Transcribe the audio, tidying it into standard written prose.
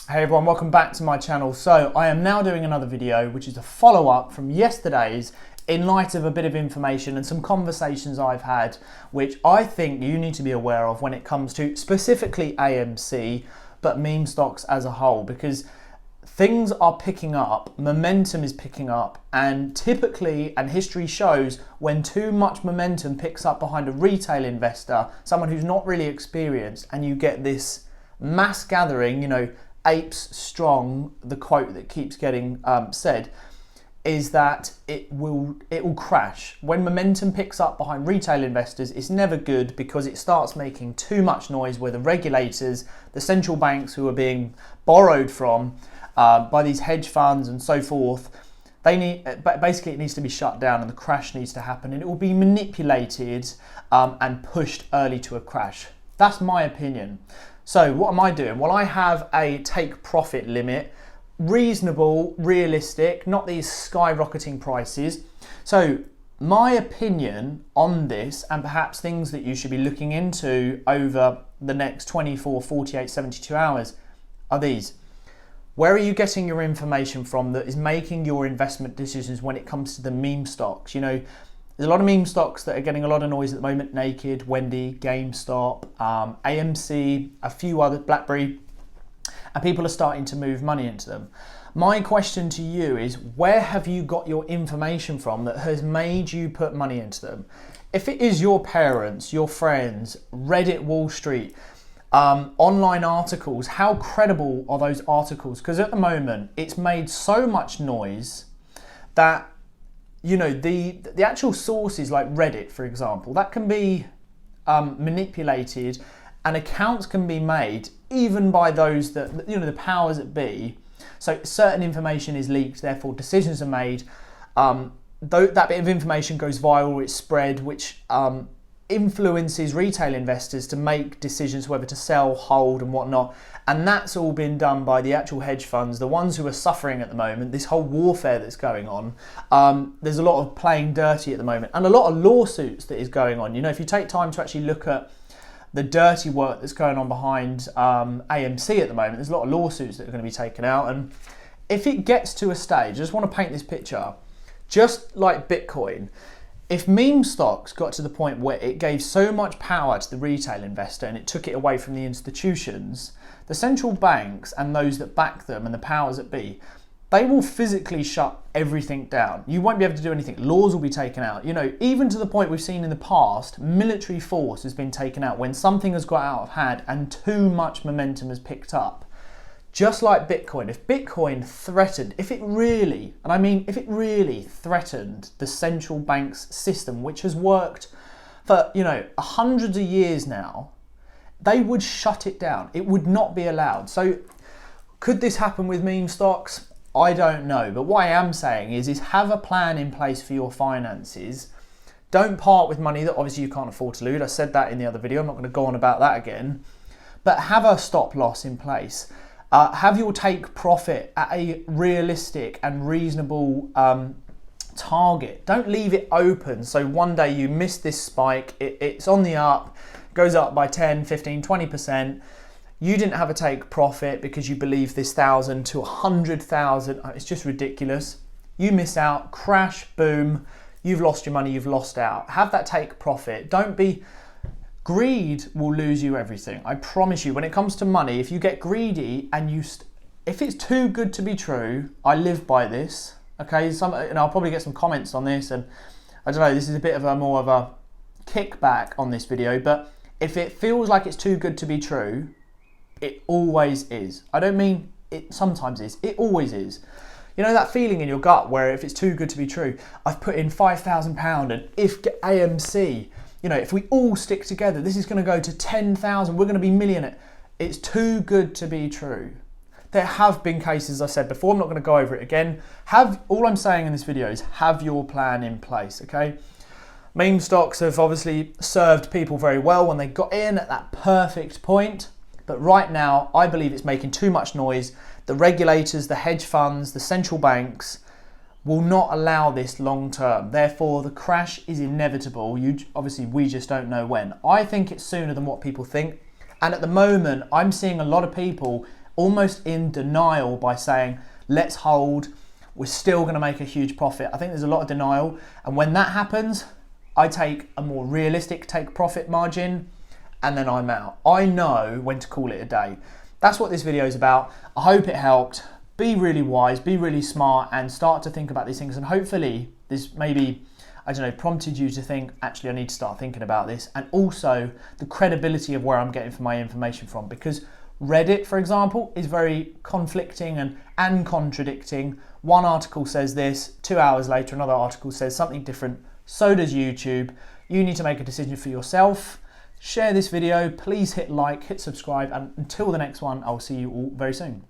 Hey everyone, welcome back to my channel. So I am now doing another video, which is a follow-up from yesterday's in light of a bit of information and some conversations I've had, which I think you need to be aware of when it comes to specifically AMC, but meme stocks as a whole, because things are picking up, momentum is picking up, and typically, and history shows, when too much momentum picks up behind a retail investor, someone who's not really experienced, and you get this mass gathering, apes strong, the quote that keeps getting said, is that it will crash. When momentum picks up behind retail investors, it's never good because it starts making too much noise where the regulators, the central banks who are being borrowed from by these hedge funds and so forth, basically it needs to be shut down and the crash needs to happen, and it will be manipulated and pushed early to a crash. That's my opinion. So what am I doing? Well, I have a take profit limit, reasonable, realistic, not these skyrocketing prices. So my opinion on this, and perhaps things that you should be looking into over the next 24, 48, 72 hours, are these. Where are you getting your information from that is making your investment decisions when it comes to the meme stocks? There's a lot of meme stocks that are getting a lot of noise at the moment. Naked, Wendy, GameStop, AMC, a few others, BlackBerry, and people are starting to move money into them. My question to you is, where have you got your information from that has made you put money into them? If it is your parents, your friends, Reddit, Wall Street, online articles, how credible are those articles? Because at the moment, it's made so much noise that the actual sources like Reddit, for example, that can be manipulated, and accounts can be made even by those that, the powers that be. So certain information is leaked, therefore decisions are made. Though that bit of information goes viral, it's spread, which influences retail investors to make decisions whether to sell, hold and whatnot. And that's all been done by the actual hedge funds, the ones who are suffering at the moment, this whole warfare that's going on. There's a lot of playing dirty at the moment and a lot of lawsuits that is going on. If you take time to actually look at the dirty work that's going on behind AMC at the moment, there's a lot of lawsuits that are going to be taken out. And if it gets to a stage, I just want to paint this picture, just like Bitcoin, if meme stocks got to the point where it gave so much power to the retail investor and it took it away from the institutions, the central banks and those that back them and the powers that be, they will physically shut everything down. You won't be able to do anything. Laws will be taken out. Even to the point we've seen in the past, military force has been taken out when something has got out of hand and too much momentum has picked up. Just like Bitcoin, if Bitcoin threatened, if it really threatened the central bank's system, which has worked for, hundreds of years now, they would shut it down. It would not be allowed. So could this happen with meme stocks? I don't know. But what I am saying is have a plan in place for your finances. Don't part with money that obviously you can't afford to lose. I said that in the other video. I'm not going to go on about that again. But have a stop loss in place. Have your take profit at a realistic and reasonable target. Don't leave it open. So one day you miss this spike, it's on the up, goes up by 10, 15, 20%. You didn't have a take profit because you believe this 1,000 to 100,000. It's just ridiculous. You miss out, crash, boom. You've lost your money, you've lost out. Have that take profit. Don't be... Greed will lose you everything. I promise you, when it comes to money, if you get greedy and if it's too good to be true, I live by this, okay? I'll probably get some comments on this, and I don't know, this is a bit of more of a kickback on this video, but if it feels like it's too good to be true, it always is. I don't mean it sometimes is, it always is. That feeling in your gut where if it's too good to be true, I've put in £5,000 and if AMC, if we all stick together, this is going to go to 10,000, we're going to be millionaire. It's too good to be true. There have been cases, I said before, I'm not going to go over it again. All I'm saying in this video is have your plan in place, okay? Meme stocks have obviously served people very well when they got in at that perfect point. But right now, I believe it's making too much noise. The regulators, the hedge funds, the central banks will not allow this long term. Therefore, the crash is inevitable. Obviously, we just don't know when. I think it's sooner than what people think. And at the moment, I'm seeing a lot of people almost in denial by saying, let's hold, we're still going to make a huge profit. I think there's a lot of denial. And when that happens, I take a more realistic take profit margin and then I'm out. I know when to call it a day. That's what this video is about. I hope it helped. Be really wise, be really smart, and start to think about these things. And hopefully this maybe, I don't know, prompted you to think, actually, I need to start thinking about this. And also the credibility of where I'm getting my information from, because Reddit, for example, is very conflicting and contradicting. One article says this, 2 hours later, another article says something different. So does YouTube. You need to make a decision for yourself. Share this video, please hit like, hit subscribe, and until the next one, I'll see you all very soon.